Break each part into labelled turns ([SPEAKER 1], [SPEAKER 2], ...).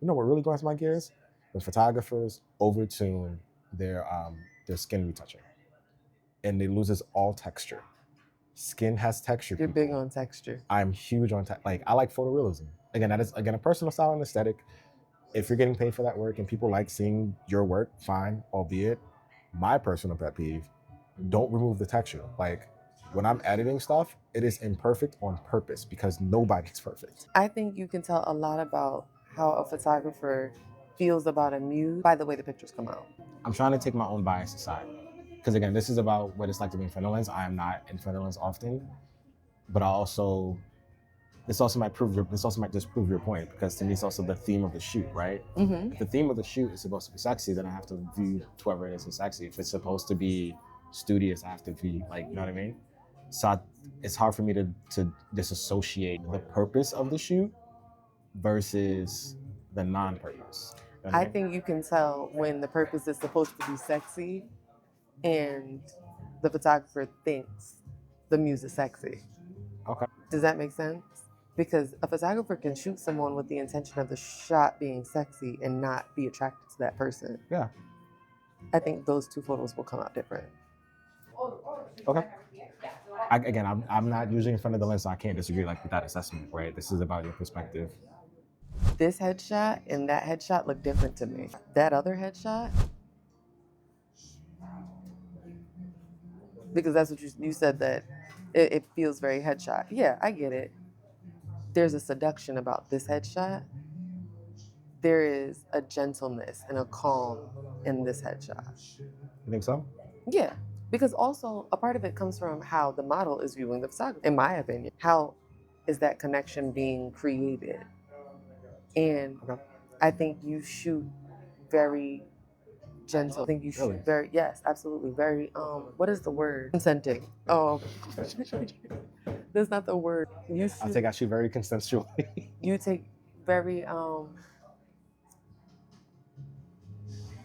[SPEAKER 1] you know what really grinds my gears? When photographers overtune their skin retouching, and it loses all texture. Skin has texture.
[SPEAKER 2] You're
[SPEAKER 1] people.
[SPEAKER 2] big on texture.
[SPEAKER 1] I'm huge on like I like photorealism. Again, that is a personal style and aesthetic. If you're getting paid for that work and people like seeing your work, fine. Albeit, my personal pet peeve: don't remove the texture. Like when I'm editing stuff, it is imperfect on purpose because nobody's perfect.
[SPEAKER 2] I think you can tell a lot about how a photographer feels about a muse by the way the pictures come out.
[SPEAKER 1] I'm trying to take my own bias aside because again, this is about what it's like to be in front of lens. I am not in front of lens often, but this also might disprove your point because to me it's also the theme of the shoot, right?
[SPEAKER 2] Mm-hmm.
[SPEAKER 1] If the theme of the shoot is supposed to be sexy, then I have to view whoever it is as sexy. If it's supposed to be studious, I have to be like, you know what I mean? So it's hard for me to disassociate the purpose of the shoot versus the non-purpose. You know what
[SPEAKER 2] I
[SPEAKER 1] I mean?
[SPEAKER 2] think you can tell when the purpose is supposed to be sexy and the photographer thinks the muse is sexy.
[SPEAKER 1] Okay.
[SPEAKER 2] Does that make sense? Because a photographer can shoot someone with the intention of the shot being sexy and not be attracted to that person.
[SPEAKER 1] Yeah.
[SPEAKER 2] I think those two photos will come out different.
[SPEAKER 1] Okay. I'm not usually in front of the lens, so I can't disagree like with that assessment, right? This is about your perspective.
[SPEAKER 2] This headshot and that headshot look different to me. That other headshot, because that's what you said, that it feels very headshot. Yeah, I get it. There's a seduction about this headshot. There is a gentleness and a calm in this headshot.
[SPEAKER 1] You think so?
[SPEAKER 2] Yeah, because also a part of it comes from how the model is viewing the photography, in my opinion. How is that connection being created? And
[SPEAKER 1] Okay.
[SPEAKER 2] I think you shoot very gentle. I think you shoot
[SPEAKER 1] Really?
[SPEAKER 2] very, yes, absolutely, very, what is the word? Consenting. Oh, that's not the word. You
[SPEAKER 1] I
[SPEAKER 2] shoot,
[SPEAKER 1] think I shoot very consensually.
[SPEAKER 2] you take very,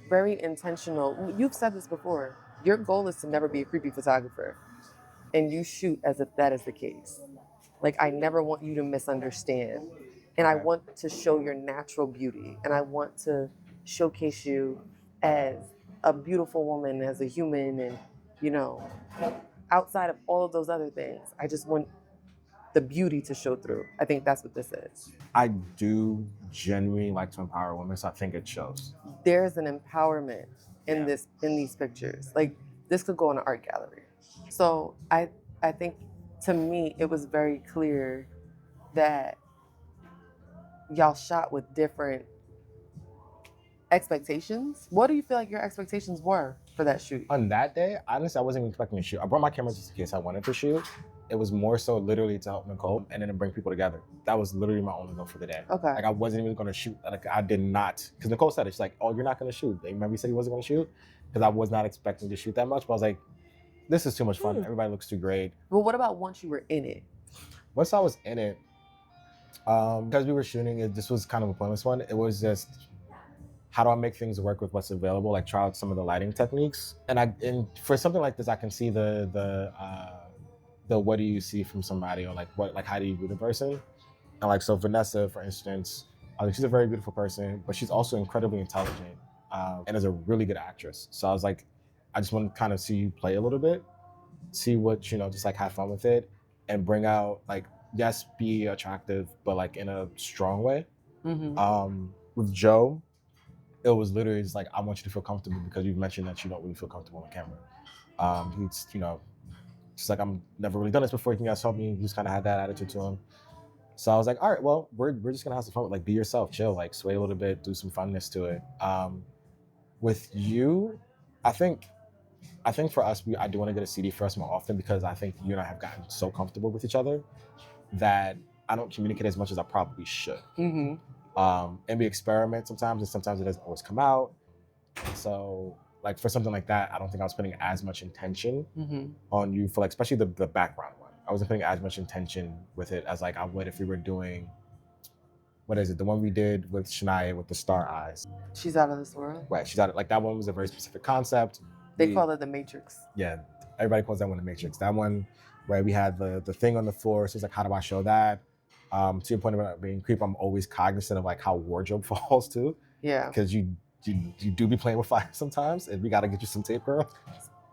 [SPEAKER 2] very intentional. You've said this before. Your goal is to never be a creepy photographer, and you shoot as if that is the case. Like, I never want you to misunderstand, and I want to show your natural beauty, and I want to showcase you as a beautiful woman, as a human, and you know, outside of all of those other things, I just want the beauty to show through. I think that's what this is.
[SPEAKER 1] I do genuinely like to empower women, so I think it shows.
[SPEAKER 2] There's an empowerment in these pictures. Like, this could go in an art gallery. So I think, to me, it was very clear that y'all shot with different expectations. What do you feel like your expectations were for that shoot?
[SPEAKER 1] On that day, honestly, I wasn't even expecting to shoot. I brought my camera just in case I wanted to shoot. It was more so literally to help Nicole and then to bring people together. That was literally my only goal for the day.
[SPEAKER 2] Okay.
[SPEAKER 1] Like I wasn't even gonna shoot. Like I did not, because Nicole said it. She's like, "Oh, you're not gonna shoot." Remember, he said he wasn't gonna shoot because I was not expecting to shoot that much. But I was like, "This is too much fun. Everybody looks too great."
[SPEAKER 2] Well, what about once you were in it?
[SPEAKER 1] Once I was in it, because we were shooting it, this was kind of a pointless one. It was just, how do I make things work with what's available? Like try out some of the lighting techniques. And for something like this, I can see the what do you see from somebody, or like how do you view the person? And like so Vanessa, for instance, she's a very beautiful person, but she's also incredibly intelligent and is a really good actress. So I was like, I just want to kind of see you play a little bit, see what, just like have fun with it and bring out like, yes, be attractive, but like in a strong way.
[SPEAKER 2] Mm-hmm.
[SPEAKER 1] With Joe, it was literally just like, I want you to feel comfortable because you've mentioned that you don't really feel comfortable on camera. He's, just like, I'm never really done this before. Can you guys help me? He just kind of had that attitude to him. So I was like, all right, well, we're just gonna have some fun with, like, be yourself, chill, like sway a little bit, do some funness to it. With you, I think for us, I do want to get a CD for us more often because I think you and I have gotten so comfortable with each other that I don't communicate as much as I probably should.
[SPEAKER 2] Mm-hmm.
[SPEAKER 1] And we experiment sometimes, and sometimes it doesn't always come out. So, like for something like that, I don't think I was putting as much intention on you for, like, especially the background one. I wasn't putting as much intention with it as like I would if we were doing, what is it? The one we did with Shania with the star eyes.
[SPEAKER 2] She's out of this world.
[SPEAKER 1] Right, she's out of, like, that one was a very specific concept.
[SPEAKER 2] They call it the Matrix.
[SPEAKER 1] Yeah, everybody calls that one the Matrix. That one where we had the thing on the floor. So it's like, how do I show that? To your point about being creep, I'm always cognizant of like how wardrobe falls too.
[SPEAKER 2] Yeah.
[SPEAKER 1] Because you do be playing with fire sometimes, and we got to get you some tape, girl.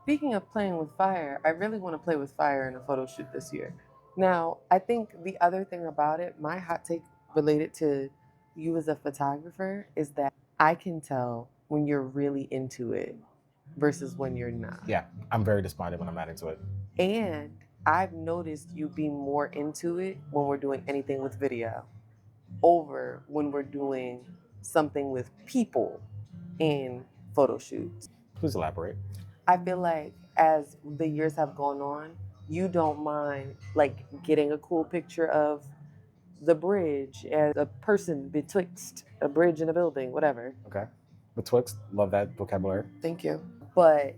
[SPEAKER 2] Speaking of playing with fire, I really want to play with fire in a photo shoot this year. Now, I think the other thing about it, my hot take related to you as a photographer, is that I can tell when you're really into it versus when you're not.
[SPEAKER 1] Yeah, I'm very despondent when I'm not into it.
[SPEAKER 2] And I've noticed you be more into it when we're doing anything with video over when we're doing something with people in photo shoots.
[SPEAKER 1] Please elaborate.
[SPEAKER 2] I feel like as the years have gone on, you don't mind like getting a cool picture of the bridge as a person betwixt a bridge and a building, whatever.
[SPEAKER 1] Okay. Betwixt, love that vocabulary.
[SPEAKER 2] Thank you. But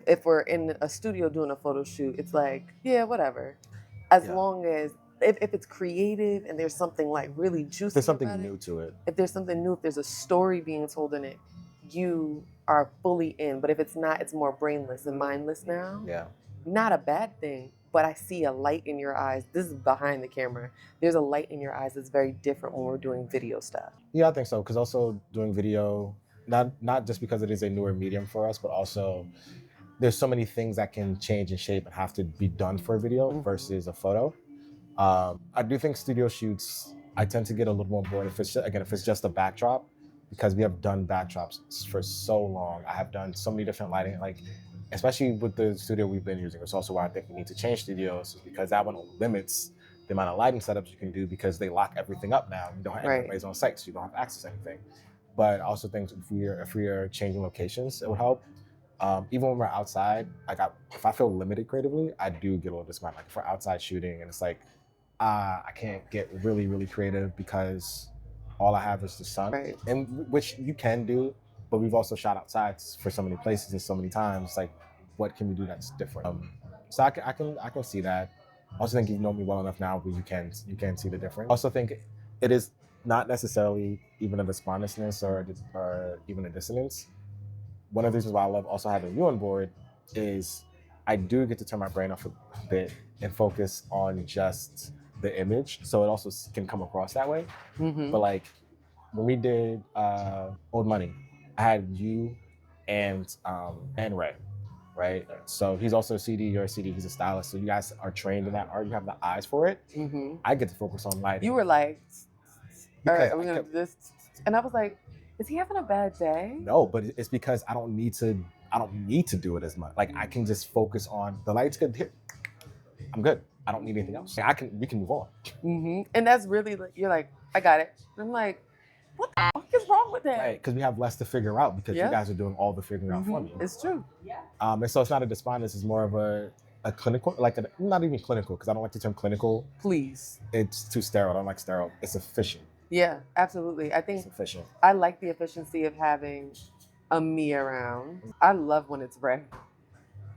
[SPEAKER 2] if we're in a studio doing a photo shoot, it's like, yeah, whatever. As long as if it's creative and there's something like really juicy,
[SPEAKER 1] there's something new to it.
[SPEAKER 2] If there's something new, if there's a story being told in it, you are fully in. But if it's not, it's more brainless and mindless now.
[SPEAKER 1] Yeah.
[SPEAKER 2] Not a bad thing, but I see a light in your eyes. This is behind the camera. There's a light in your eyes that's very different when we're doing video stuff.
[SPEAKER 1] Yeah, I think so. Because also doing video, not just because it is a newer medium for us, but also there's so many things that can change and shape and have to be done for a video versus a photo. I do think studio shoots, I tend to get a little more bored if it's just a backdrop, because we have done backdrops for so long. I have done so many different lighting, like especially with the studio we've been using. It's also why I think we need to change studios, because that one limits the amount of lighting setups you can do, because they lock everything up now. You don't have anybody's on site, so you don't have access to anything. But I also think if we are changing locations, it would help. Even when we're outside, like if I feel limited creatively, I do get a little disappointed. Like if we're outside shooting and it's like, I can't get really, really creative because all I have is the sun, and which you can do, but we've also shot outside for so many places and so many times. Like, what can we do that's different? So I can see that. I also think you know me well enough now where you can see the difference. I also think it is not necessarily even a despondency or even a dissonance. One of the reasons why I love also having you on board is I do get to turn my brain off a bit and focus on just the image, so it also can come across that way. But like when we did Old Money, I had you and Ray, right? So he's also a CD, you're a CD, he's a stylist, so you guys are trained in that art, you have the eyes for it. I get to focus on lighting.
[SPEAKER 2] You were like, all right, are we gonna do this? And I was like, is he having a bad day?
[SPEAKER 1] No, but it's because I don't need to do it as much. Like I can just focus on the lights good here. I'm good. I don't need anything else. We can move on.
[SPEAKER 2] And that's really like, you're like, I got it. And I'm like, what the fuck is wrong with that?
[SPEAKER 1] Right, because we have less to figure out because you guys are doing all the figuring out for me.
[SPEAKER 2] It's true.
[SPEAKER 1] And so it's not a despondence, it's more of a clinical, like not even clinical, because I don't like the term clinical.
[SPEAKER 2] Please.
[SPEAKER 1] It's too sterile. I don't like sterile. It's efficient.
[SPEAKER 2] Yeah, absolutely. I think
[SPEAKER 1] it's efficient.
[SPEAKER 2] I like the efficiency of having a me around. I love when it's Ray,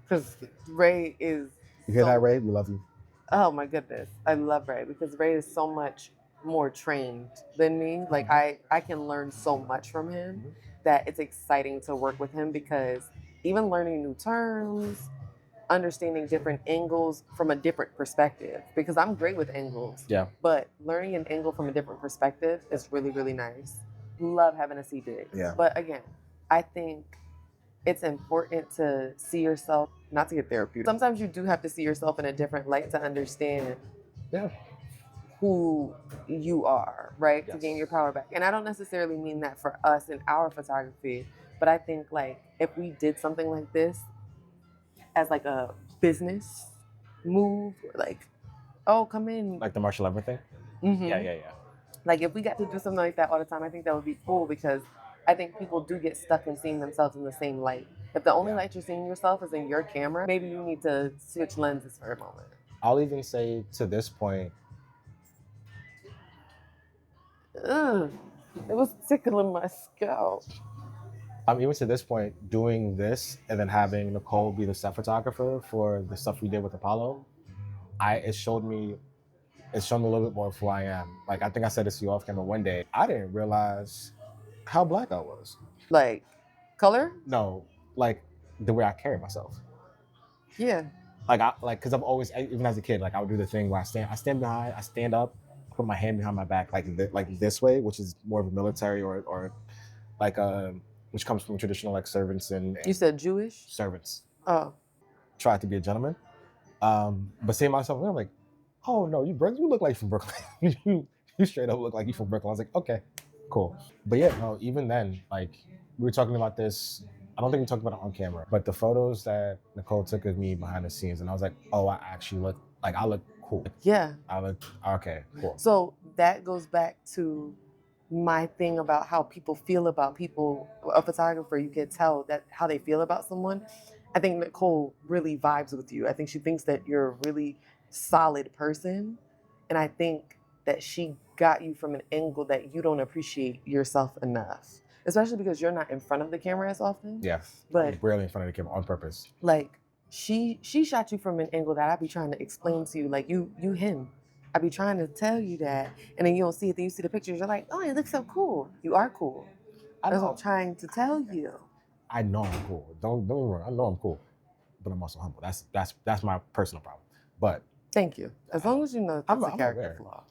[SPEAKER 2] because Ray is.
[SPEAKER 1] You hear that, Ray? We love you.
[SPEAKER 2] Oh my goodness, I love Ray because Ray is so much more trained than me. Like I can learn so much from him that it's exciting to work with him, because even learning new terms, understanding different angles from a different perspective, because I'm great with angles.
[SPEAKER 1] Yeah.
[SPEAKER 2] But learning an angle from a different perspective is really, really nice. Love having a CJ.
[SPEAKER 1] Yeah.
[SPEAKER 2] But again, I think it's important to see yourself, not to get therapeutic. Sometimes you do have to see yourself in a different light to understand who you are, right? Yes. To gain your power back. And I don't necessarily mean that for us in our photography, but I think like if we did something like this as like a business move, like, oh, come in.
[SPEAKER 1] Like the Marshall Lever thing? Yeah.
[SPEAKER 2] Like if we got to do something like that all the time, I think that would be cool, because I think people do get stuck in seeing themselves in the same light. If the only light you're seeing yourself is in your camera, maybe you need to switch lenses for a moment.
[SPEAKER 1] I'll even say to this point,
[SPEAKER 2] it was tickling my scalp.
[SPEAKER 1] Even to this point, doing this and then having Nicole be the set photographer for the stuff we did with Apollo, it showed me a little bit more of who I am. Like I think I said this to you off camera one day. I didn't realize how black I was.
[SPEAKER 2] Like color?
[SPEAKER 1] No, like the way I carry myself.
[SPEAKER 2] Yeah.
[SPEAKER 1] Because I've always, even as a kid, like I would do the thing where I stand behind, I stand up, put my hand behind my back like this way, which is more of a military or like which comes from traditional like servants and
[SPEAKER 2] You said Jewish?
[SPEAKER 1] servants.
[SPEAKER 2] Oh.
[SPEAKER 1] Try to be a gentleman. But seeing myself, I'm like, oh no, you look like you from Brooklyn. you straight up look like you from Brooklyn. I was like, okay, cool. But yeah, no, even then, like we were talking about this. I don't think we talked about it on camera, but the photos that Nicole took of me behind the scenes, and I was like, oh, I actually look like I look cool.
[SPEAKER 2] Yeah.
[SPEAKER 1] I look okay, cool.
[SPEAKER 2] So that goes back to my thing about how people feel about people. A photographer, you can tell that how they feel about someone. I think Nicole really vibes with you. I think she thinks that you're a really solid person, and I think that she got you from an angle that you don't appreciate yourself enough, especially because you're not in front of the camera as often.
[SPEAKER 1] Yeah,
[SPEAKER 2] But
[SPEAKER 1] I'm rarely in front of the camera on purpose.
[SPEAKER 2] like she shot you from an angle that I be trying to explain to you, like you him. I be trying to tell you that, and then you don't see it. Then you see the pictures, you're like, oh, it looks so cool. You are cool. That's what I'm trying to tell you.
[SPEAKER 1] I know I'm cool. Don't get me wrong. I know I'm cool, but I'm also humble. That's my personal problem. But
[SPEAKER 2] thank you. As long as you know that's a character flaw.